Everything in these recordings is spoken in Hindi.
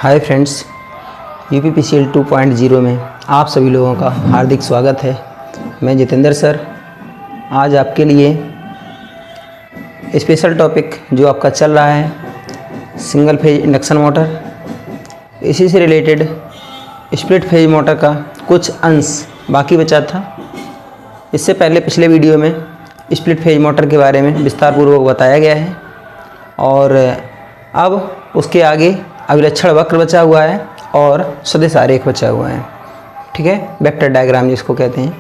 हाय फ्रेंड्स, UPPCL 2.0 में आप सभी लोगों का हार्दिक स्वागत है। मैं जितेंद्र सर आज आपके लिए स्पेशल टॉपिक जो आपका चल रहा है सिंगल फेज इंडक्शन मोटर, इसी से रिलेटेड स्प्लिट फेज मोटर का कुछ अंश बाकी बचा था। इससे पहले पिछले वीडियो में स्प्लिट फेज मोटर के बारे में विस्तार पूर्वक बताया गया है और अब उसके आगे अभिलक्षण वक्र बचा हुआ है और सदिश आरेख बचा हुआ है। ठीक है, वेक्टर डायग्राम जिसको कहते हैं।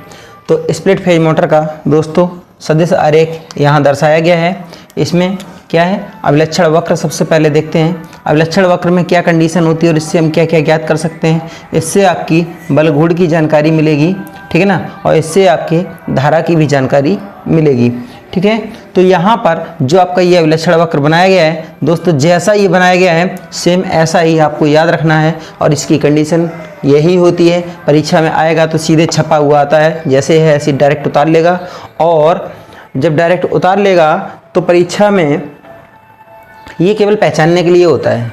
तो स्प्लिट फेज मोटर का दोस्तों सदिश आरेख यहाँ दर्शाया गया है। इसमें क्या है, अभिलक्षण वक्र सबसे पहले देखते हैं। अभिलक्षण वक्र में क्या कंडीशन होती है और इससे हम क्या क्या ज्ञात कर सकते हैं। इससे आपकी बलघूर्ण की जानकारी मिलेगी, ठीक है ना, और इससे आपके धारा की भी जानकारी मिलेगी। ठीक है, तो यहाँ पर जो आपका ये अभिलक्षण वक्र बनाया गया है दोस्तों, जैसा ये बनाया गया है सेम ऐसा ही आपको याद रखना है और इसकी कंडीशन यही होती है। परीक्षा में आएगा तो सीधे छपा हुआ आता है, जैसे है ऐसे डायरेक्ट उतार लेगा और जब डायरेक्ट उतार लेगा तो परीक्षा में ये केवल पहचानने के लिए होता है।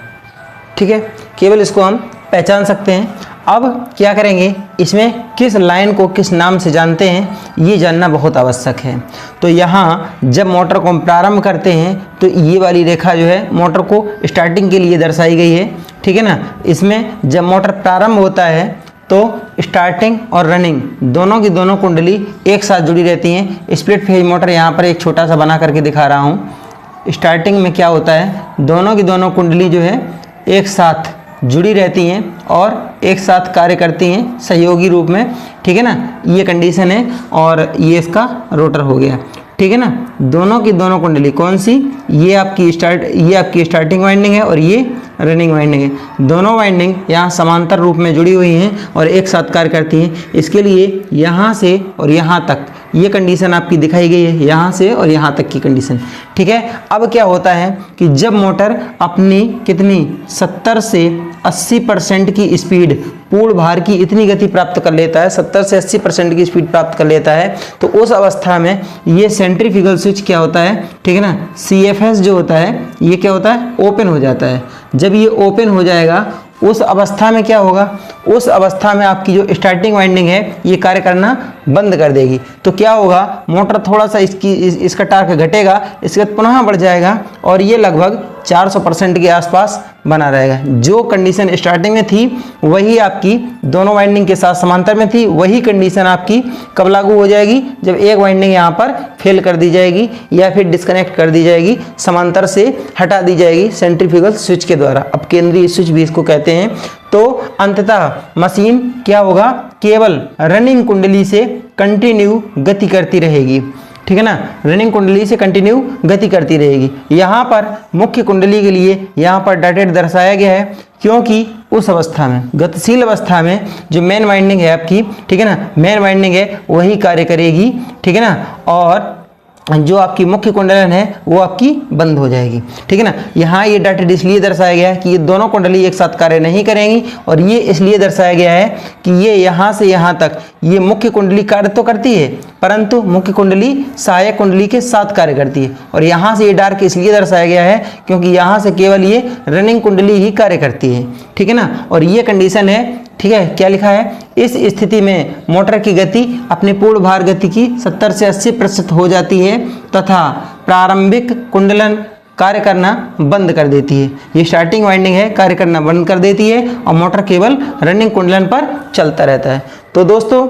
ठीक है, केवल इसको हम पहचान सकते हैं। अब क्या करेंगे, इसमें किस लाइन को किस नाम से जानते हैं ये जानना बहुत आवश्यक है। तो यहाँ जब मोटर को हम प्रारंभ करते हैं तो ये वाली रेखा जो है मोटर को स्टार्टिंग के लिए दर्शाई गई है। ठीक है ना, इसमें जब मोटर प्रारंभ होता है तो स्टार्टिंग और रनिंग दोनों की दोनों कुंडली एक साथ जुड़ी रहती हैं। स्प्लिट फेज मोटर यहाँ पर एक छोटा सा बना करके दिखा रहा हूँ। स्टार्टिंग में क्या होता है, दोनों की दोनों कुंडली जो है एक साथ जुड़ी रहती हैं और एक साथ कार्य करती हैं सहयोगी रूप में। ठीक है ना, ये कंडीशन है और ये इसका रोटर हो गया। ठीक है ना, दोनों की दोनों कुंडली कौन सी, ये आपकी स्टार्टिंग वाइंडिंग है और ये रनिंग वाइंडिंग है। दोनों वाइंडिंग यहाँ समांतर रूप में जुड़ी हुई हैं और एक साथ कार्य करती हैं। इसके लिए यहाँ से और यहाँ तक ये कंडीशन आपकी दिखाई गई है, यहाँ से और यहाँ तक की कंडीशन। ठीक है, अब क्या होता है कि जब मोटर अपनी कितनी 70 से 80% की स्पीड, पूर्ण भार की इतनी गति प्राप्त कर लेता है, 70 से 80% की स्पीड प्राप्त कर लेता है, तो उस अवस्था में ये सेंट्रीफ्यूगल स्विच क्या होता है, ठीक है ना, CFS जो होता है ये क्या होता है, ओपन हो जाता है। जब ये ओपन हो जाएगा उस अवस्था में क्या होगा, उस अवस्था में आपकी जो स्टार्टिंग वाइंडिंग है ये कार्य करना बंद कर देगी। तो क्या होगा, मोटर थोड़ा सा इसका टार्क घटेगा, इसके बाद पुनः बढ़ जाएगा और ये लगभग 400% के आसपास बना रहेगा। जो कंडीशन स्टार्टिंग में थी वही आपकी दोनों वाइंडिंग के साथ समांतर में थी, वही कंडीशन आपकी कब लागू हो जाएगी, जब एक वाइंडिंग यहाँ पर फेल कर दी जाएगी या फिर डिस्कनेक्ट कर दी जाएगी, समांतर से हटा दी जाएगी सेंट्रीफ्यूगल स्विच के द्वारा। अब केंद्रीय स्विच भी इसको कहते हैं। तो अंततः मशीन क्या होगा, केवल रनिंग कुंडली से कंटिन्यू गति करती रहेगी। ठीक है ना, रनिंग कुंडली से कंटिन्यू गति करती रहेगी। यहाँ पर मुख्य कुंडली के लिए यहाँ पर डॉटेड दर्शाया गया है, क्योंकि उस अवस्था में, गतिशील अवस्था में जो मेन वाइंडिंग है आपकी, ठीक है ना, मेन वाइंडिंग है वही कार्य करेगी। ठीक है ना, और जो आपकी मुख्य कुंडलन है वो आपकी बंद हो जाएगी। ठीक है ना, यहाँ ये डॉटेड इसलिए दर्शाया गया है कि ये दोनों कुंडली एक साथ कार्य नहीं करेंगी और ये इसलिए दर्शाया गया है कि ये यहाँ से यहाँ तक ये मुख्य कुंडली कार्य तो करती है परंतु मुख्य कुंडली सहायक कुंडली के साथ कार्य करती है। और यहाँ से ये डार्क इसलिए दर्शाया गया है क्योंकि यहाँ से केवल ये रनिंग कुंडली ही कार्य करती है। ठीक है ना, और ये कंडीशन है। ठीक है, क्या लिखा है, इस स्थिति में मोटर की गति अपनी पूर्ण भार गति की 70 से 80% हो जाती है तथा प्रारंभिक कुंडलन कार्य करना बंद कर देती है। ये स्टार्टिंग वाइंडिंग है, कार्य करना बंद कर देती है और मोटर केवल रनिंग कुंडलन पर चलता रहता है। तो दोस्तों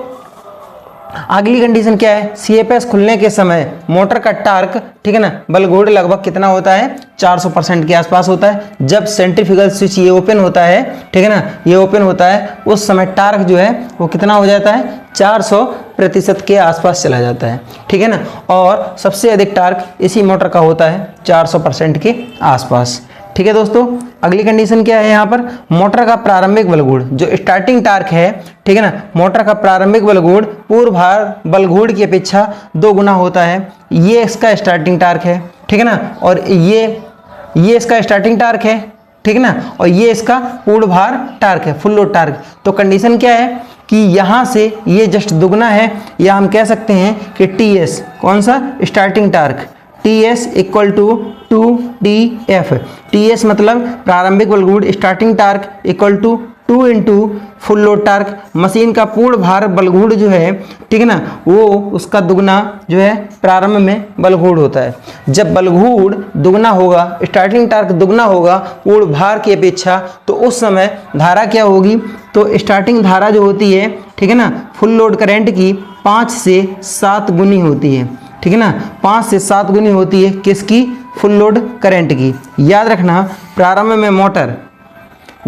अगली कंडीशन क्या है, CFS खुलने के समय मोटर का टार्क, ठीक है ना, बलघूर्ण लगभग कितना होता है, 400% के आसपास होता है। जब सेंट्रीफ्यूगल स्विच ये ओपन होता है, ठीक है ना, ये ओपन होता है, उस समय टार्क जो है वो कितना हो जाता है, 400% के आसपास चला जाता है। ठीक है ना, और सबसे अधिक टार्क इसी मोटर का होता है 400% के आसपास। ठीक है दोस्तों, अगली कंडीशन क्या है, यहाँ पर मोटर का प्रारंभिक बलघूर्ण जो स्टार्टिंग टार्क है, ठीक है ना, मोटर का प्रारंभिक बलघूर्ण पूर्ण भार बलघूर्ण की अपेक्षा 2 गुना होता है। ये इसका स्टार्टिंग टार्क है। ठीक है ना, और ये इसका स्टार्टिंग टार्क है। ठीक है ना, और ये इसका पूर्ण भार टार्क है, फुल लोड टार्क। तो कंडीशन क्या है कि यहाँ से ये जस्ट दुगना है, या हम कह सकते हैं कि TS कौन सा, starting torque, T S equal to 2TF। TS मतलब प्रारंभिक बल घूर्ण starting torque equal to 2 into full load torque, machine का पूर्ण भार बल घूर्ण जो है, ठीक है ना, वो उसका दुगना जो है प्रारंभ में बल घूर्ण होता है। जब बल घूर्ण दुगना होगा, स्टार्टिंग टार्क दुगना होगा पूर्ण भार की अपेक्षा, तो उस समय धारा क्या होगी, तो स्टार्टिंग धारा जो होती है, ठीक है ना, फुल लोड करंट की 5 से 7 गुनी होती है, ठीक है ना, 5 से 7 गुनी होती है किसकी, फुल लोड करंट की। याद रखना प्रारंभ में मोटर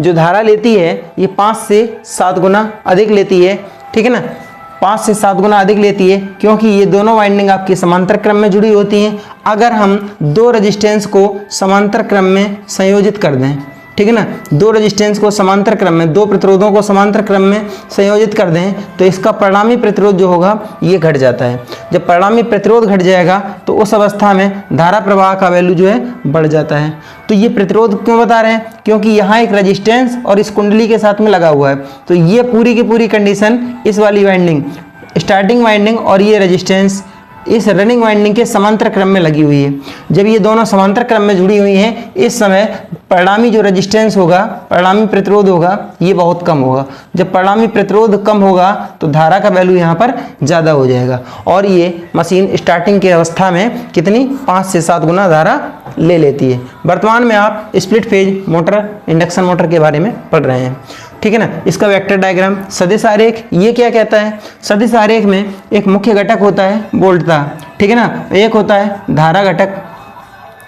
जो धारा लेती है ये 5 से 7 गुना अधिक लेती है, ठीक है ना, 5 से 7 गुना अधिक लेती है, क्योंकि ये दोनों वाइंडिंग आपकी समांतर क्रम में जुड़ी होती हैं। अगर हम दो रेजिस्टेंस को समांतर क्रम में संयोजित कर दें, ठीक है ना, दो रेजिस्टेंस को समांतर क्रम में, दो प्रतिरोधों को समांतर क्रम में संयोजित कर दें, तो इसका परिणामी प्रतिरोध जो होगा ये घट जाता है। जब परिणामी प्रतिरोध घट जाएगा तो उस अवस्था में धारा प्रवाह का वैल्यू जो है बढ़ जाता है। तो ये प्रतिरोध क्यों बता रहे हैं, क्योंकि यहाँ एक रेजिस्टेंस और इस कुंडली के साथ में लगा हुआ है, तो ये पूरी की पूरी कंडीशन इस वाली वाइंडिंग, स्टार्टिंग वाइंडिंग और ये रेजिस्टेंस इस रनिंग वाइंडिंग के समांतर क्रम में लगी हुई है। जब ये दोनों समांतर क्रम में जुड़ी हुई हैं, इस समय परिणामी जो रेजिस्टेंस होगा, परिणामी प्रतिरोध होगा, ये बहुत कम होगा। जब परिणामी प्रतिरोध कम होगा तो धारा का वैल्यू यहाँ पर ज़्यादा हो जाएगा और ये मशीन स्टार्टिंग की अवस्था में कितनी 5 से 7 गुना धारा ले लेती है। वर्तमान में आप split phase motor, induction motor के बारे में पढ़ रहे हैं, ठीक है ना। इसका वेक्टर डायग्राम, सदिश आरेख, ये क्या कहता है, सदिश आरेख में एक मुख्य घटक होता है वोल्टता, ठीक है ना, एक होता है धारा घटक,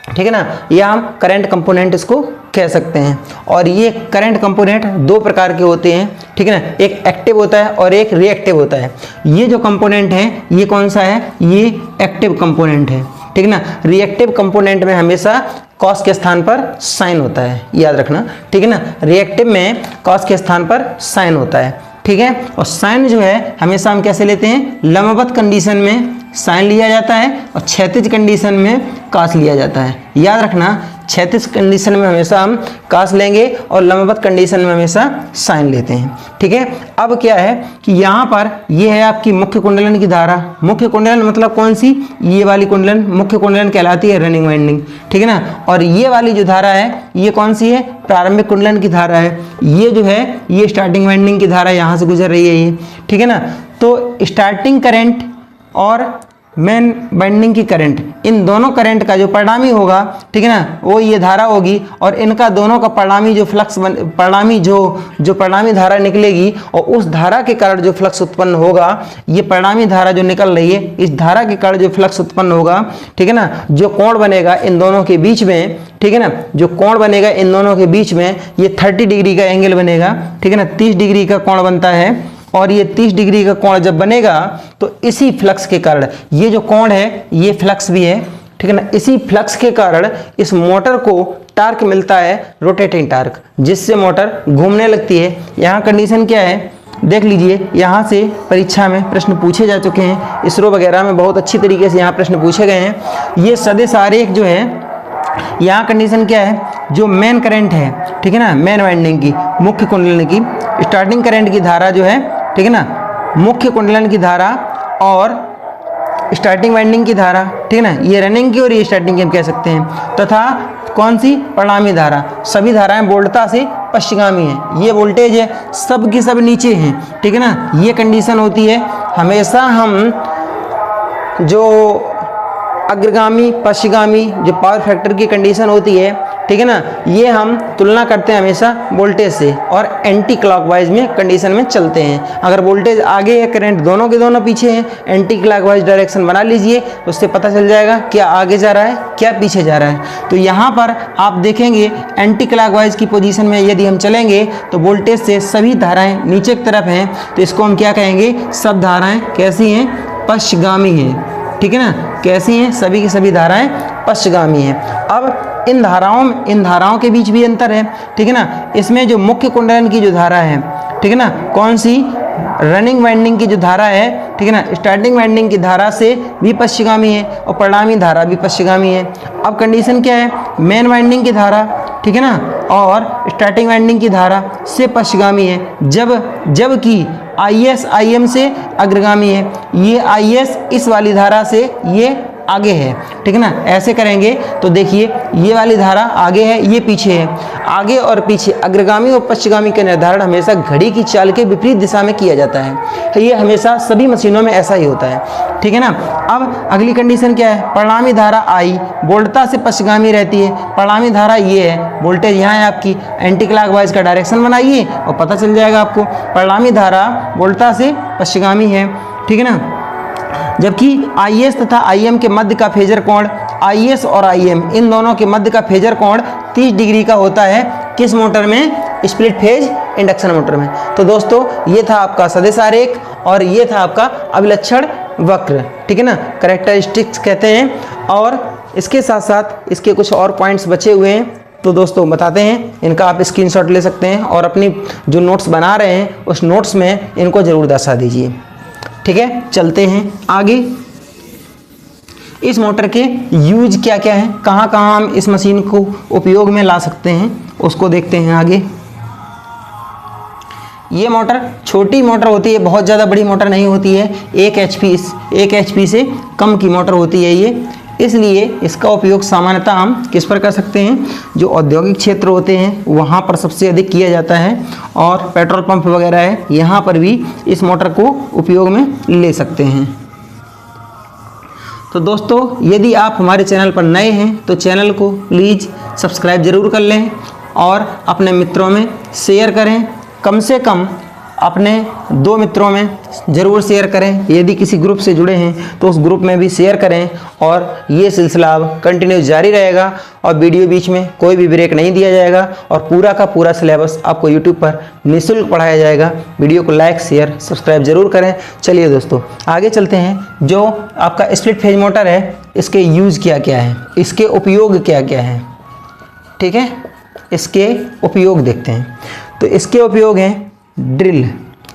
ठीक है ना, या हम करंट कंपोनेंट इसको कह सकते हैं। और ये करंट कंपोनेंट दो प्रकार के होते हैं, ठीक है ना, एक एक्टिव होता है और एक रिएक्टिव होता है। ये जो कंपोनेंट है ये कौन सा है, ये एक्टिव कंपोनेंट है, ठीक है ना। रिएक्टिव कंपोनेंट में हमेशा कॉस के स्थान पर साइन होता है, याद रखना, ठीक है ना। रिएक्टिव में कॉस के स्थान पर साइन होता है, ठीक है। और साइन जो है हमेशा हम कैसे लेते हैं, लंबवत कंडीशन में साइन लिया जाता है और क्षैतिज कंडीशन में कॉस लिया जाता है। याद रखना, क्षैतिज कंडीशन में हमेशा हम कॉस लेंगे और लंबवत कंडीशन में हमेशा साइन लेते हैं, ठीक है। अब क्या है कि यहाँ पर ये है आपकी मुख्य कुंडलन की धारा। मुख्य कुंडलन मतलब कौन सी, ये वाली कुंडलन मुख्य कुंडलन कहलाती है, रनिंग वाइंडिंग, ठीक है ना। और ये वाली जो धारा है ये कौन सी है, प्रारंभिक कुंडलन की धारा है। ये जो है ये स्टार्टिंग वाइंडिंग की धारा यहाँ से गुजर रही है ये, ठीक है ना। तो स्टार्टिंग करंट और मेन वाइंडिंग की करंट, इन दोनों करंट का जो परिणामी होगा, ठीक है ना, वो ये धारा होगी और इनका दोनों का परिणामी जो फ्लक्स परिणामी जो परिणामी धारा निकलेगी और उस धारा के कारण जो फ्लक्स उत्पन्न होगा, ये परिणामी धारा जो निकल रही है, इस धारा के कारण जो फ्लक्स उत्पन्न होगा, ठीक है ना, जो कोण बनेगा इन दोनों के बीच में, ठीक है ना, जो कोण बनेगा इन दोनों के बीच में, ये 30 डिग्री का एंगल बनेगा, ठीक है ना, 30 डिग्री का कोण बनता है। और ये 30 डिग्री का कोण जब बनेगा तो इसी फ्लक्स के कारण, ये जो कोण है ये फ्लक्स भी है, ठीक है ना, इसी फ्लक्स के कारण इस मोटर को टार्क मिलता है, रोटेटिंग टार्क, जिससे मोटर घूमने लगती है। यहाँ कंडीशन क्या है देख लीजिए, यहाँ से परीक्षा में प्रश्न पूछे जा चुके हैं, इसरो वगैरह में बहुत अच्छी तरीके से यहाँ प्रश्न पूछे गए हैं। ये सदिश आरेख जो है, यहाँ कंडीशन क्या है, जो मेन करंट है, ठीक है ना, मेन वाइंडिंग की, मुख्य कुंडलन की स्टार्टिंग करंट की धारा जो है, ठीक है ना, मुख्य कुंडलन की धारा और स्टार्टिंग वाइंडिंग की धारा, ठीक है ना, ये रनिंग की और ये स्टार्टिंग की हम कह सकते हैं, तथा कौन सी, परिणामी धारा। सभी धाराएं वोल्टता से पश्चिमगामी हैं, ये वोल्टेज है सब की सब नीचे हैं, ठीक है ना। ये कंडीशन होती है हमेशा, हम जो अग्रगामी पश्चिमगामी जो पावर फैक्टर की कंडीशन होती है, ठीक है ना, ये हम तुलना करते हैं हमेशा वोल्टेज से और एंटी क्लॉकवाइज में कंडीशन में चलते हैं। अगर वोल्टेज आगे है, करंट दोनों के दोनों पीछे हैं, एंटी क्लॉकवाइज डायरेक्शन बना लीजिए, उससे पता चल जाएगा क्या आगे जा रहा है क्या पीछे जा रहा है। तो यहाँ पर आप देखेंगे एंटी क्लॉकवाइज की पोजीशन में यदि हम चलेंगे तो वोल्टेज से सभी धाराएं नीचे की तरफ हैं, तो इसको हम क्या कहेंगे, सब धाराएं कैसी हैं, पश्चिमगामी हैं, ठीक है ना, कैसी हैं, सभी की सभी धाराएं पश्चिमगामी हैं। अब इन धाराओं के बीच भी अंतर है, ठीक है ना। इसमें जो मुख्य कुंडलन की जो धारा है, ठीक है ना, कौन सी, रनिंग वाइंडिंग की जो धारा है, ठीक है ना, स्टार्टिंग वाइंडिंग की धारा से भी पश्चिमगामी है और परिणामी धारा भी पश्चिमगामी है। अब कंडीशन क्या है, मेन वाइंडिंग की धारा, ठीक है ना, और स्टार्टिंग वाइंडिंग की धारा से पश्चिमगामी है, जबकि IS IM से अग्रगामी है। ये IS इस वाली धारा से ये आगे है, ठीक है ना। ऐसे करेंगे तो देखिए ये वाली धारा आगे है, ये पीछे है। आगे और पीछे अग्रगामी और पश्चगामी का निर्धारण हमेशा घड़ी की चाल के विपरीत दिशा में किया जाता है। ये हमेशा सभी मशीनों में ऐसा ही होता है, ठीक है ना। अब अगली कंडीशन क्या है, परिणामी धारा आई वोल्टता से पश्चगामी रहती है। परिणामी धारा ये है, वोल्टेज यहाँ है आपकी, एंटी क्लॉकवाइज का डायरेक्शन बनाइए और पता चल जाएगा आपको। परिणामी धारा वोल्टता से पश्चगामी है, ठीक है ना। जबकि IS तथा IM के मध्य का फेजर कोण, IS और IM इन दोनों के मध्य का फेजर कोण 30 डिग्री का होता है। किस मोटर में, स्प्लिट फेज इंडक्शन मोटर में। तो दोस्तों ये था आपका सदिश आरेख और ये था आपका अभिलक्षण वक्र, ठीक है ना, कैरेक्टरिस्टिक्स कहते हैं। और इसके साथ साथ इसके कुछ और पॉइंट्स बचे हुए हैं, तो दोस्तों बताते हैं, इनका आप स्क्रीनशॉट ले सकते हैं और अपनी जो नोट्स बना रहे हैं उस नोट्स में इनको ज़रूर दर्शा दीजिए, ठीक है। चलते हैं आगे। इस मोटर के यूज क्या क्या हैं, कहाँ कहाँ हम इस मशीन को उपयोग में ला सकते हैं, उसको देखते हैं आगे। ये मोटर छोटी मोटर होती है, बहुत ज़्यादा बड़ी मोटर नहीं होती है। 1 HP से कम की मोटर होती है ये, इसलिए इसका उपयोग सामान्यतः हम किस पर कर सकते हैं, जो औद्योगिक क्षेत्र होते हैं वहाँ पर सबसे अधिक किया जाता है, और पेट्रोल पंप वगैरह है यहाँ पर भी इस मोटर को उपयोग में ले सकते हैं। तो दोस्तों यदि आप हमारे चैनल पर नए हैं तो चैनल को प्लीज़ सब्सक्राइब ज़रूर कर लें और अपने मित्रों में शेयर करें। कम से कम अपने 2 मित्रों में ज़रूर शेयर करें। यदि किसी ग्रुप से जुड़े हैं तो उस ग्रुप में भी शेयर करें, और ये सिलसिला अब कंटिन्यू जारी रहेगा और वीडियो बीच में कोई भी ब्रेक नहीं दिया जाएगा और पूरा का पूरा सिलेबस आपको यूट्यूब पर निःशुल्क पढ़ाया जाएगा। वीडियो को लाइक शेयर सब्सक्राइब ज़रूर करें। चलिए दोस्तों आगे चलते हैं। जो आपका स्प्लिट फेज मोटर है इसके यूज़ क्या क्या है, इसके उपयोग क्या क्या हैं, ठीक है, इसके उपयोग देखते हैं। तो इसके उपयोग हैं ड्रिल,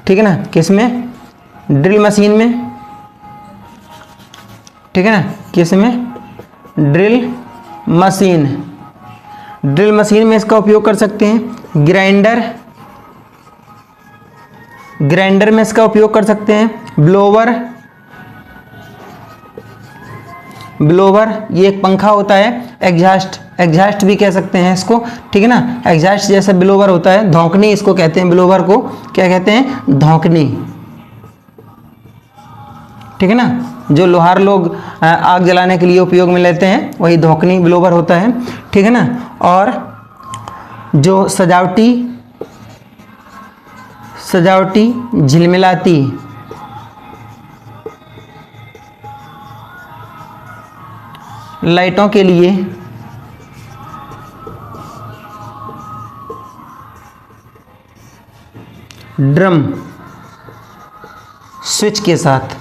ठीक है ना, किसमें, ड्रिल मशीन में, ठीक है ना, किसमें, ड्रिल मशीन में इसका उपयोग कर सकते हैं। ग्राइंडर में इसका उपयोग कर सकते हैं। ब्लोवर ये एक पंखा होता है, एग्जॉस्ट भी कह सकते हैं इसको, ठीक है ना। एग्जॉस्ट जैसा ब्लोवर होता है, धौंकनी इसको कहते हैं, ब्लोवर को क्या कहते हैं, धौंकनी, ठीक है ना। जो लोहार लोग आग जलाने के लिए उपयोग में लेते हैं वही धौंकनी ब्लोवर होता है, ठीक है ना। और जो सजावटी झिलमिलाती लाइटों के लिए ड्रम स्विच के साथ,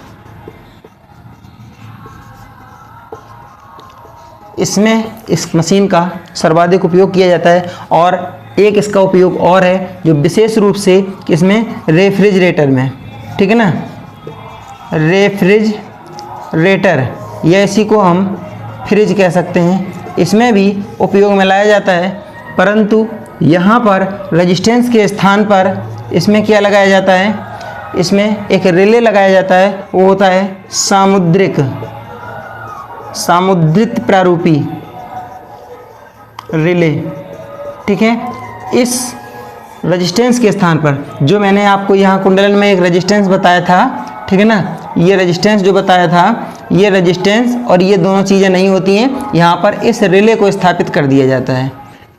इसमें इस मशीन का सर्वाधिक उपयोग किया जाता है। और एक इसका उपयोग और है जो विशेष रूप से इसमें रेफ्रिजरेटर में, ठीक है ना, रेफ्रिजरेटर या इसी को हम फ्रिज कह सकते हैं, इसमें भी उपयोग में लाया जाता है। परंतु यहाँ पर रेजिस्टेंस के स्थान पर इसमें क्या लगाया जाता है, इसमें एक रिले लगाया जाता है, वो होता है सामुद्रित प्रारूपी रिले, ठीक है। इस रेजिस्टेंस के स्थान पर जो मैंने आपको यहाँ कुंडलन में एक रेजिस्टेंस बताया था, ठीक है ना, ये रेजिस्टेंस जो बताया था, ये रेजिस्टेंस और ये दोनों चीज़ें नहीं होती हैं, यहाँ पर इस रिले को स्थापित कर दिया जाता है,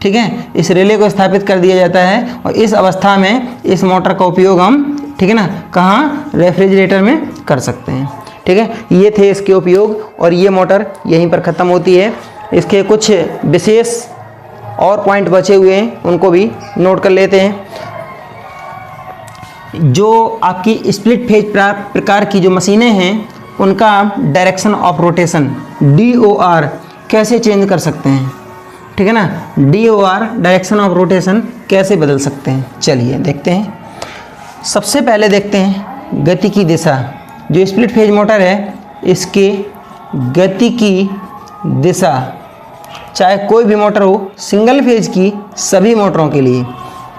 ठीक है, इस रिले को स्थापित कर दिया जाता है। और इस अवस्था में इस मोटर का उपयोग हम, ठीक है ना, कहाँ, रेफ्रिजरेटर में कर सकते हैं, ठीक है। ये थे इसके उपयोग और ये मोटर यहीं पर ख़त्म होती है। इसके कुछ विशेष और पॉइंट बचे हुए हैं, उनको भी नोट कर लेते हैं। जो आपकी स्प्लिट फेज प्रकार की जो मशीनें हैं उनका डायरेक्शन ऑफ रोटेशन DOR कैसे चेंज कर सकते हैं, ठीक है ना, DOR डायरेक्शन ऑफ रोटेशन कैसे बदल सकते हैं, चलिए देखते हैं। सबसे पहले देखते हैं गति की दिशा। जो स्प्लिट फेज मोटर है इसके गति की दिशा, चाहे कोई भी मोटर हो, सिंगल फेज की सभी मोटरों के लिए,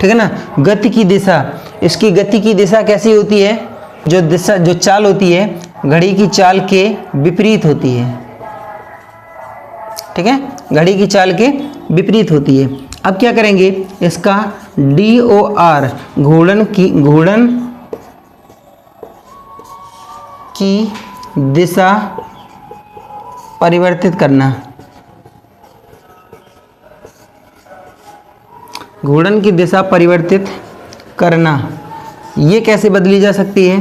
ठीक है ना, गति की दिशा, इसकी गति की दिशा कैसी होती है, जो चाल होती है घड़ी की चाल के विपरीत होती है, ठीक है, घड़ी की चाल के विपरीत होती है। अब क्या करेंगे, इसका DOR घूर्णन की दिशा परिवर्तित करना। घूर्णन की दिशा परिवर्तित करना, ये कैसे बदली जा सकती है?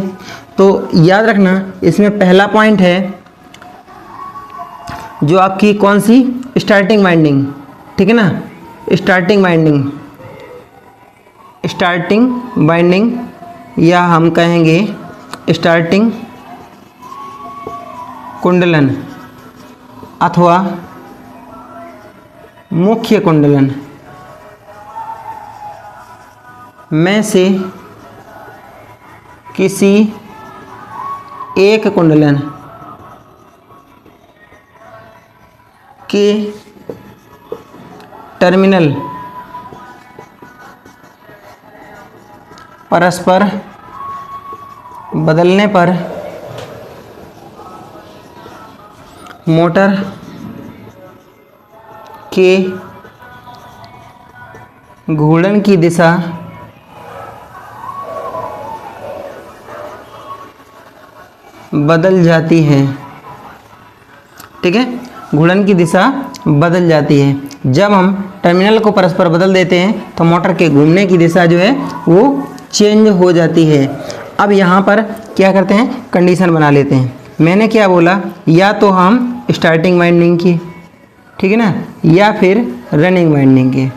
तो याद रखना, इसमें पहला पॉइंट है जो आपकी कौन सी स्टार्टिंग वाइंडिंग, ठीक है ना, स्टार्टिंग वाइंडिंग या हम कहेंगे स्टार्टिंग कुंडलन अथवा मुख्य कुंडलन में से किसी एक कुंडलन के टर्मिनल परस्पर बदलने पर मोटर के घूर्णन की दिशा बदल जाती है। ठीक है, घूर्णन की दिशा बदल जाती है। जब हम टर्मिनल को परस्पर बदल देते हैं तो मोटर के घूमने की दिशा जो है वो चेंज हो जाती है। अब यहाँ पर क्या करते हैं, कंडीशन बना लेते हैं। मैंने क्या बोला, या तो हम स्टार्टिंग वाइंडिंग की, ठीक है ना, या फिर रनिंग वाइंडिंग के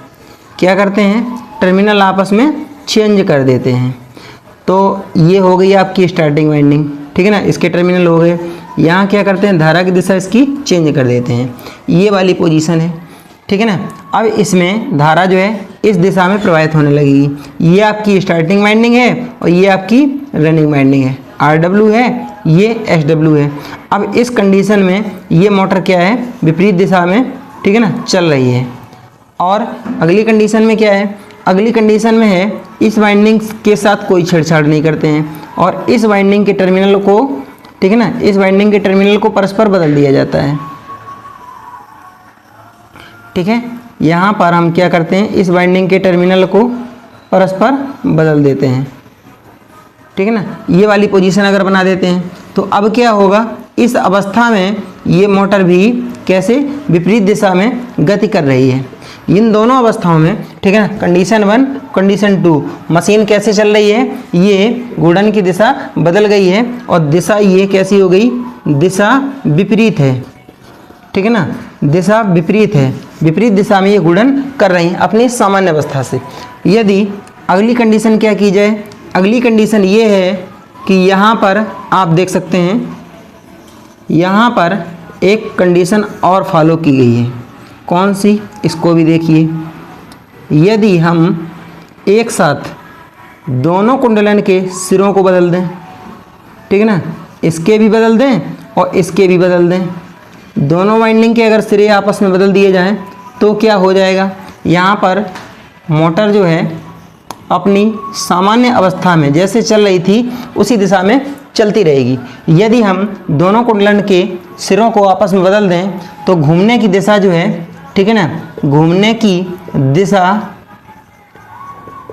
क्या करते हैं, टर्मिनल आपस में चेंज कर देते हैं। तो ये हो गई आपकी स्टार्टिंग वाइंडिंग, ठीक है ना, इसके टर्मिनल हो गए। यहाँ क्या करते हैं, धारा की दिशा इसकी चेंज कर देते हैं, ये वाली पोजीशन है, ठीक है ना। अब इसमें धारा जो है इस दिशा में प्रवाहित होने लगेगी। ये आपकी स्टार्टिंग वाइंडिंग है और ये आपकी रनिंग वाइंडिंग है, RW है, ये SW है। अब इस कंडीशन में ये मोटर क्या है, विपरीत दिशा में, ठीक है ना, चल रही है। और अगली कंडीशन में क्या है, अगली कंडीशन में है इस वाइंडिंग के साथ कोई छेड़छाड़ नहीं करते हैं और इस वाइंडिंग के टर्मिनल को, ठीक है ना, इस वाइंडिंग के टर्मिनल को परस्पर बदल दिया जाता है। ठीक है, यहाँ पर हम क्या करते हैं, इस वाइंडिंग के टर्मिनल को परस्पर बदल देते हैं, ठीक है ना, ये वाली पोजीशन अगर बना देते हैं तो अब क्या होगा, इस अवस्था में ये मोटर भी कैसे विपरीत दिशा में गति कर रही है। इन दोनों अवस्थाओं में, ठीक है ना, कंडीशन 1 कंडीशन 2 मशीन कैसे चल रही है, ये घूर्णन की दिशा बदल गई है और दिशा ये कैसी हो गई, दिशा विपरीत है, ठीक है ना, दिशा विपरीत है, विपरीत दिशा में ये घूर्णन कर रही है अपनी सामान्य अवस्था से। यदि अगली कंडीशन क्या की जाए, अगली कंडीशन ये है कि यहाँ पर आप देख सकते हैं, यहाँ पर एक कंडीशन और फॉलो की गई है। कौन सी, इसको भी देखिए। यदि हम एक साथ दोनों कुंडलन के सिरों को बदल दें, ठीक है ना, इसके भी बदल दें और इसके भी बदल दें, दोनों वाइंडिंग के अगर सिरे आपस में बदल दिए जाएं तो क्या हो जाएगा, यहाँ पर मोटर जो है अपनी सामान्य अवस्था में जैसे चल रही थी उसी दिशा में चलती रहेगी। यदि हम दोनों कुंडलन के सिरों को आपस में बदल दें तो घूमने की दिशा जो है, ठीक है ना, घूमने की दिशा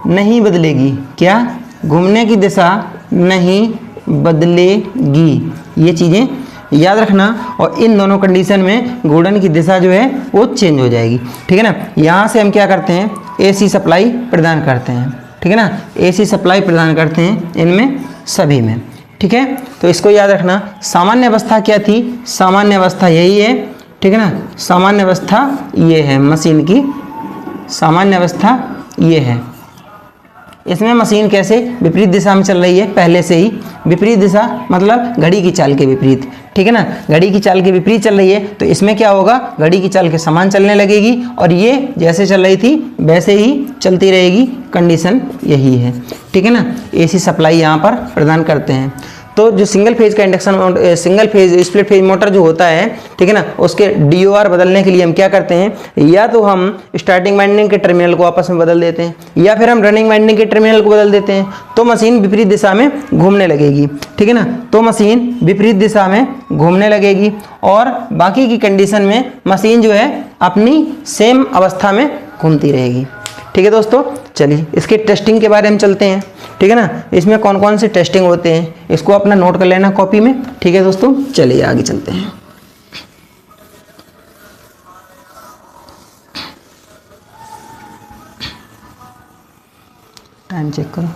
नहीं बदलेगी। क्या, घूमने की दिशा नहीं बदलेगी, ये चीज़ें याद रखना। और इन दोनों कंडीशन में घूर्णन की दिशा जो है वो चेंज हो जाएगी, ठीक है ना। यहाँ से हम क्या करते हैं, AC सप्लाई प्रदान करते हैं, ठीक है ना, AC सप्लाई प्रदान करते हैं इनमें सभी में, ठीक है। तो इसको याद रखना। सामान्य अवस्था क्या थी, सामान्य अवस्था यही है, ठीक है ना, सामान्य अवस्था ये है, मशीन की सामान्य अवस्था ये है। इसमें मशीन कैसे विपरीत दिशा में चल रही है, पहले से ही विपरीत दिशा मतलब घड़ी की चाल के विपरीत, ठीक है ना, घड़ी की चाल के विपरीत चल रही है। तो इसमें क्या होगा, घड़ी की चाल के समान चलने लगेगी और ये जैसे चल रही थी वैसे ही चलती रहेगी, कंडीशन यही है, ठीक है ना। AC सप्लाई यहाँ पर प्रदान करते हैं। तो जो सिंगल फेज का induction single phase split phase motor जो होता है, ठीक है ना, उसके DOR बदलने के लिए हम क्या करते हैं, या तो हम स्टार्टिंग वाइंडिंग के टर्मिनल को आपस में बदल देते हैं, या फिर हम रनिंग वाइंडिंग के टर्मिनल को बदल देते हैं, तो मशीन विपरीत दिशा में घूमने लगेगी, ठीक है ना, तो मशीन विपरीत दिशा में घूमने लगेगी और बाकी की कंडीशन में मशीन जो है अपनी सेम अवस्था में घूमती रहेगी। ठीक है दोस्तों, चलिए इसके टेस्टिंग के बारे में चलते हैं, ठीक है ना, इसमें कौन कौन से टेस्टिंग होते हैं इसको अपना नोट कर लेना कॉपी में। ठीक है दोस्तों, चलिए आगे चलते हैं। टाइम चेक करो।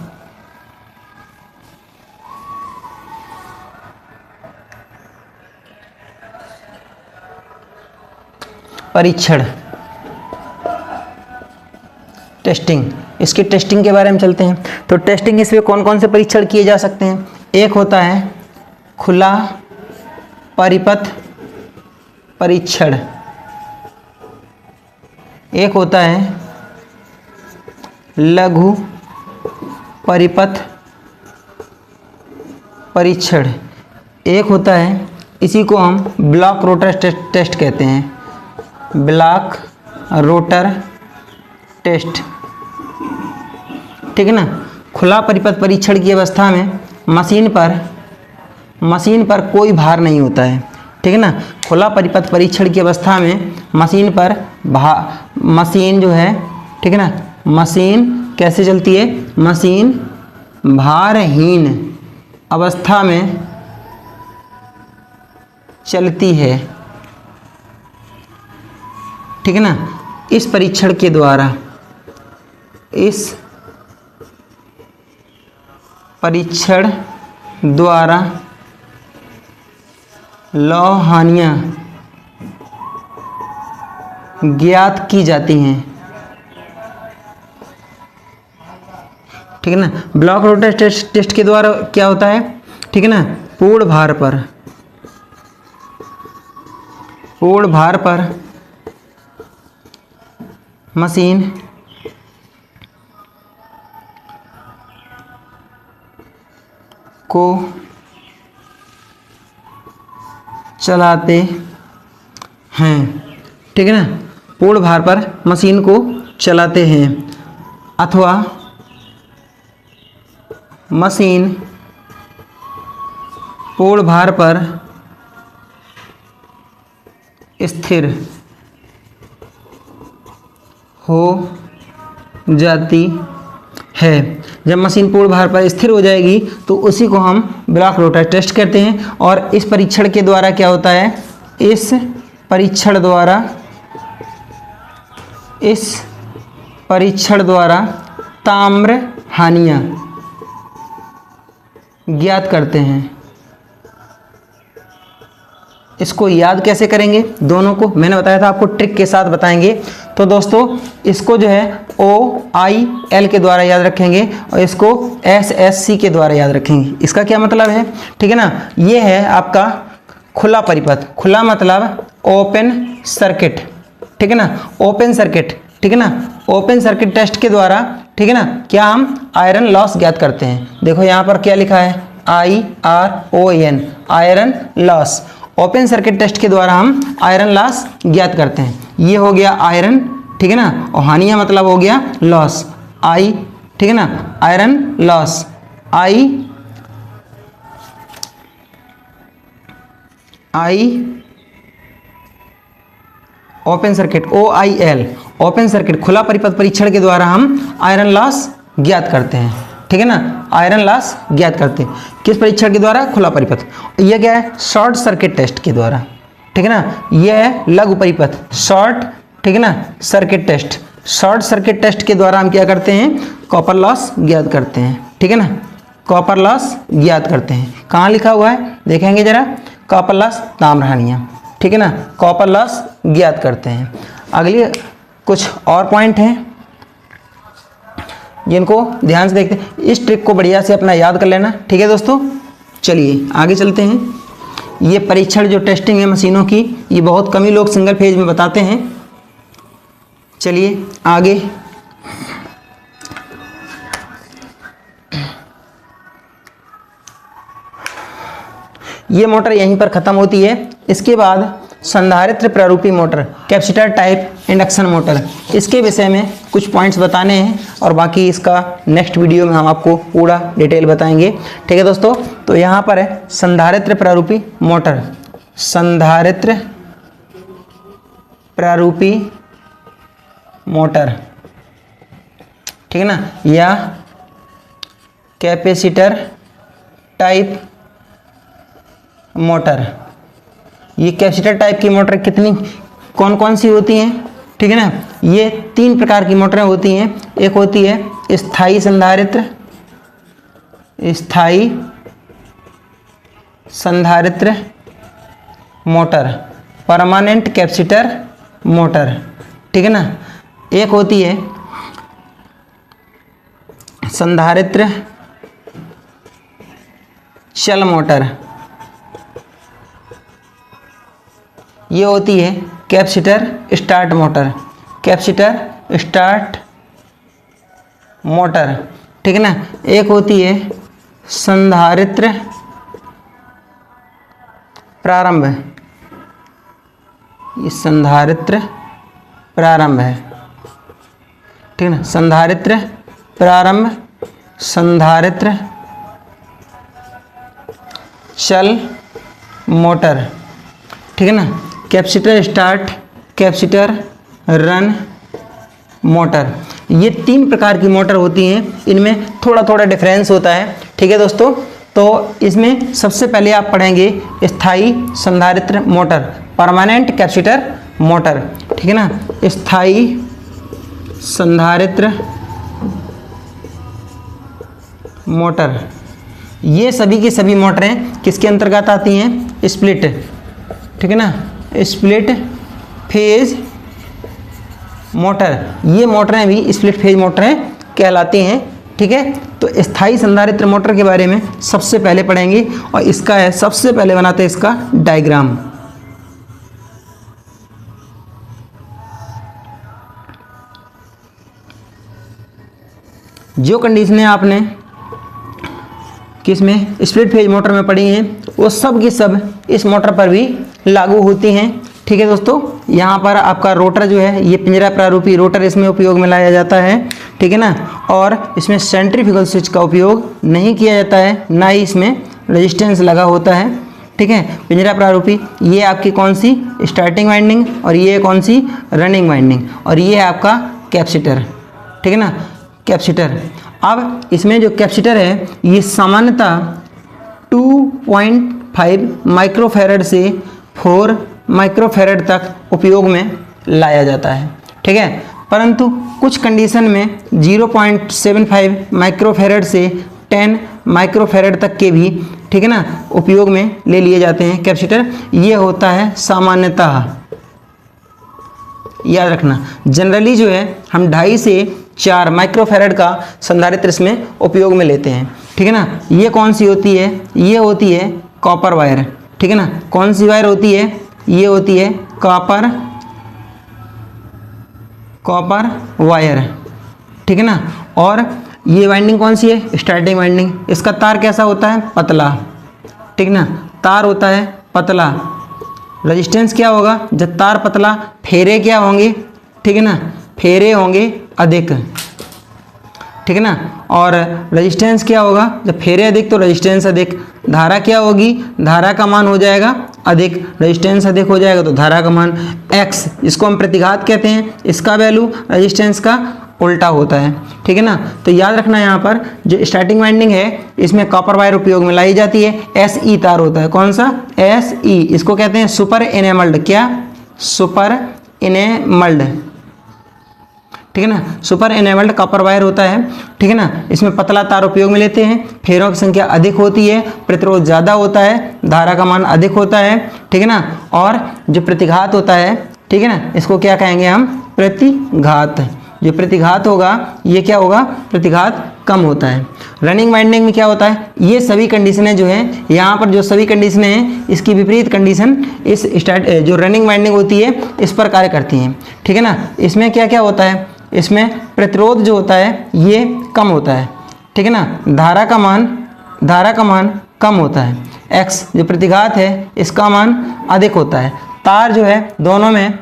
परीक्षण, टेस्टिंग, इसकी टेस्टिंग के बारे में चलते हैं। तो टेस्टिंग इसमें कौन कौन से परीक्षण किए जा सकते हैं। एक होता है खुला परिपथ परीक्षण, एक होता है लघु परिपथ परीक्षण, एक होता है, इसी को हम ब्लॉक रोटर टेस्ट कहते हैं, ब्लॉक रोटर टेस्ट, ठीक है ना। खुला परिपथ परीक्षण की अवस्था में मशीन पर कोई भार नहीं होता है, ठीक है ना। खुला परिपथ परीक्षण की अवस्था में मशीन पर मशीन जो है, ठीक है ना, मशीन कैसे चलती है, मशीन भारहीन अवस्था में चलती है, ठीक है ना। इस परीक्षण के द्वारा, इस परीक्षण द्वारा लौह हानियाँ ज्ञात की जाती हैं, ठीक है ना। ब्लॉक रोटर टेस्ट के द्वारा क्या होता है, ठीक है ना, पूर्ण भार पर मशीन को चलाते हैं, ठीक है ना, पूर्ण भार पर मशीन को चलाते हैं, अथवा मशीन पूर्ण भार पर स्थिर हो जाती है। जब मशीन पूर्ण भार पर स्थिर हो जाएगी तो उसी को हम ब्लॉक रोटर टेस्ट करते हैं। और इस परीक्षण के द्वारा क्या होता है, इस परीक्षण द्वारा ताम्र हानियाँ ज्ञात करते हैं। इसको याद कैसे करेंगे, दोनों को मैंने बताया था आपको ट्रिक के साथ बताएंगे। तो दोस्तों इसको जो है OIL के द्वारा याद रखेंगे और इसको SSC के द्वारा याद रखेंगे। इसका क्या मतलब है, ठीक है ना, ये है आपका खुला परिपथ, खुला मतलब ओपन सर्किट, ठीक है ना, ओपन सर्किट, ठीक है ना। ओपन सर्किट टेस्ट के द्वारा, ठीक है ना, क्या हम आयरन लॉस ज्ञात करते हैं। देखो यहाँ पर क्या लिखा है, IRON, iron loss. Open circuit test के द्वारा हम आयरन लॉस ज्ञात करते हैं। ये हो गया आयरन, ठीक है ना, और हानिया मतलब हो गया लॉस, आई, ठीक है ना, iron loss, I open circuit OIL, open circuit खुला परिपथ परीक्षण के द्वारा हम आयरन लॉस ज्ञात करते हैं, ठीक है ना, आयरन लॉस ज्ञात करते हैं। किस परीक्षण के द्वारा, खुला परिपथ। यह क्या है, शॉर्ट सर्किट टेस्ट के द्वारा, ठीक है ना। यह है लघु परिपथ, शॉर्ट, ठीक है ना, circuit test. Short circuit test के द्वारा हम क्या करते हैं, कॉपर लॉस ज्ञात करते हैं, ठीक है ना, कॉपर लॉस ज्ञात करते हैं। कहाँ लिखा हुआ है देखेंगे जरा, कॉपर लॉस ताम्र हानियाँ, ठीक है ना, कॉपर लॉस ज्ञात करते हैं। अगली कुछ और पॉइंट हैं जिनको ध्यान से देखते हैं। इस ट्रिक को बढ़िया से अपना याद कर लेना, ठीक है दोस्तों। चलिए आगे चलते हैं। ये परीक्षण जो टेस्टिंग है मशीनों की, ये बहुत कम ही लोग सिंगल फेज में बताते हैं। चलिए आगे, ये मोटर यहीं पर ख़त्म होती है। इसके बाद संधारित्र प्रारूपी motor, capacitor type induction motor, इसके विषय में कुछ पॉइंट्स बताने हैं और बाकी इसका नेक्स्ट वीडियो में हम आपको पूरा डिटेल बताएंगे। ठीक है दोस्तों, तो यहाँ पर है संधारित्र प्रारूपी मोटर, संधारित्र प्रारूपी मोटर, ठीक है ना, या कैपेसिटर टाइप मोटर। ये कैपेसिटर टाइप की मोटर कितनी कौन कौन सी होती हैं, ठीक है ना, ये 3 प्रकार की मोटरें होती हैं। एक होती है स्थायी संधारित्र, स्थायी संधारित्र मोटर, परमानेंट कैपेसिटर मोटर, ठीक है ना। एक होती है संधारित्र चल मोटर, ये होती है capacitor start motor, capacitor start motor, ठीक है ना। एक होती है संधारित्र प्रारंभ, ये संधारित्र प्रारंभ है, ठीक है ना, संधारित्र प्रारंभ, संधारित्र चल मोटर, ठीक है ना। Capacitor start, capacitor run motor, ये 3 प्रकार की मोटर होती हैं। इनमें थोड़ा थोड़ा डिफरेंस होता है, ठीक है दोस्तों। तो इसमें सबसे पहले आप पढ़ेंगे स्थायी संधारित्र मोटर, परमानेंट कैपेसिटर मोटर, ठीक है ना। स्थायी संधारित्र मोटर, ये सभी की सभी मोटरें किसके अंतर्गत आती हैं, स्प्लिट, ठीक है ना, स्प्लिट फेज मोटर। ये मोटरें भी स्प्लिट फेज मोटरें कहलाती हैं, ठीक है। तो स्थायी संधारित्र मोटर के बारे में सबसे पहले पढ़ेंगे और इसका है सबसे पहले बनाते हैं इसका डायग्राम। जो कंडीशनें आपने किसमें स्प्लिट फेज मोटर में पढ़ी हैं वो सब की सब इस मोटर पर भी लागू होती हैं, ठीक है दोस्तों। यहाँ पर आपका रोटर जो है ये पिंजरा प्रारूपी रोटर इसमें उपयोग में लाया जाता है, ठीक है ना। और इसमें सेंट्रीफ्यूगल स्विच का उपयोग नहीं किया जाता है, ना ही इसमें रेजिस्टेंस लगा होता है, ठीक है। पिंजरा प्रारूपी ये आपकी कौन सी स्टार्टिंग वाइंडिंग और ये कौन सी रनिंग वाइंडिंग, और ये है आपका कैपेसिटर, ठीक है ना, कैपेसिटर। अब इसमें जो कैपेसिटर है ये सामान्यतः 2.5 माइक्रोफैरड से 4 माइक्रोफैरड तक उपयोग में लाया जाता है, ठीक है। परंतु कुछ कंडीशन में 0.75 माइक्रोफैरड से 10 माइक्रोफैरड तक के भी, ठीक है ना, उपयोग में ले लिए जाते हैं कैपेसिटर। ये होता है सामान्यतः, याद रखना। जनरली जो है हम 2.5 से 4 माइक्रोफैरड का संधारित्र इसमें उपयोग में लेते हैं, ठीक है ना। ये कौन सी होती है, ये होती है कॉपर वायर, ठीक है ना। कौन सी वायर होती है, ये होती है कॉपर वायर, ठीक है ना। और ये वाइंडिंग कौन सी है, स्टार्टिंग वाइंडिंग। इसका तार कैसा होता है, पतला, ठीक ना, तार होता है पतला। रेजिस्टेंस क्या होगा, जब तार पतला, फेरे क्या होंगे, ठीक है ना, फेरे होंगे अधिक, ठीक है ना। और रेजिस्टेंस क्या होगा, जब फेरे अधिक तो रेजिस्टेंस अधिक। धारा क्या होगी, धारा का मान हो जाएगा अधिक, रेजिस्टेंस अधिक हो जाएगा तो धारा का मान x, इसको हम प्रतिघात कहते हैं। इसका वैल्यू रेजिस्टेंस का उल्टा होता है, ठीक है ना। तो याद रखना यहाँ पर जो स्टार्टिंग वाइंडिंग है इसमें कॉपर वायर उपयोग में लाई जाती है। SE तार होता है, कौन सा, SE, इसको कहते हैं सुपर इनेमल्ड, क्या, सुपर इनेमल्ड, ठीक है ना, सुपर इनेबल्ड कॉपर वायर होता है, ठीक है ना। इसमें पतला तार उपयोग में लेते हैं, फेरों की संख्या अधिक होती है, प्रतिरोध ज़्यादा होता है, धारा का मान अधिक होता है, ठीक है ना। और जो प्रतिघात होता है, ठीक है ना, इसको क्या कहेंगे हम, प्रतिघात। जो प्रतिघात होगा ये क्या होगा, प्रतिघात कम होता है। रनिंग वाइंडिंग में क्या होता है, ये सभी कंडीशनें जो हैं, यहाँ पर जो सभी कंडीशनें हैं इसकी विपरीत कंडीशन इस जो रनिंग वाइंडिंग होती है इस पर कार्य करती हैं, ठीक है ना। इसमें क्या क्या होता है, इसमें प्रतिरोध जो होता है ये कम होता है, ठीक है ना, धारा का मान कम होता है। x जो प्रतिघात है इसका मान अधिक होता है। तार जो है दोनों में,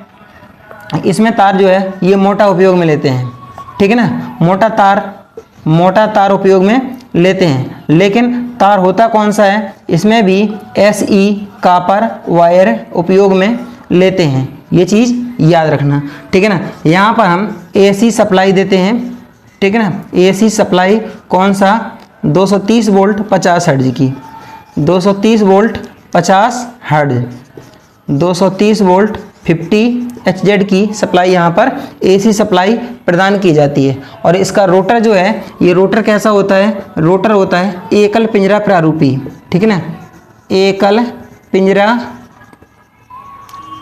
इसमें तार जो है ये मोटा उपयोग में लेते हैं, ठीक है ना, मोटा तार उपयोग में लेते हैं। लेकिन तार होता कौन सा है, इसमें भी SE कॉपर वायर उपयोग में लेते हैं, ये चीज़ याद रखना, ठीक है ना। यहाँ पर हम AC सप्लाई देते हैं, ठीक है ना। AC सप्लाई कौन सा, 230 वोल्ट 50 हर्ट्ज की, 230 वोल्ट 50 हर्ट्ज, 230 वोल्ट 50 HZ की सप्लाई यहाँ पर AC सप्लाई प्रदान की जाती है। और इसका रोटर जो है, ये रोटर कैसा होता है, रोटर होता है एकल पिंजरा प्रारूपी, ठीक है ना, एकल पिंजरा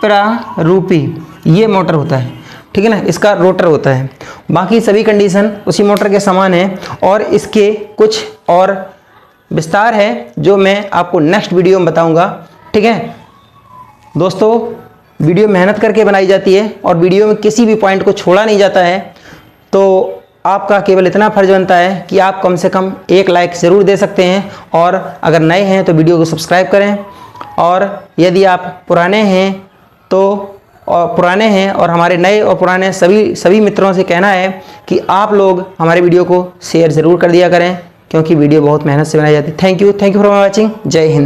प्रारूपी ये मोटर होता है, ठीक है ना, इसका रोटर होता है। बाकी सभी कंडीशन उसी मोटर के समान है और इसके कुछ और विस्तार है जो मैं आपको नेक्स्ट वीडियो में बताऊंगा, ठीक है दोस्तों। वीडियो मेहनत करके बनाई जाती है और वीडियो में किसी भी पॉइंट को छोड़ा नहीं जाता है, तो आपका केवल इतना फर्ज बनता है कि आप कम से कम एक लाइक ज़रूर दे सकते हैं और अगर नए हैं तो वीडियो को सब्सक्राइब करें। और यदि आप पुराने हैं और हमारे नए और पुराने सभी मित्रों से कहना है कि आप लोग हमारे वीडियो को शेयर ज़रूर कर दिया करें, क्योंकि वीडियो बहुत मेहनत से बनाई जाती है। Thank you for watching. जय हिंद।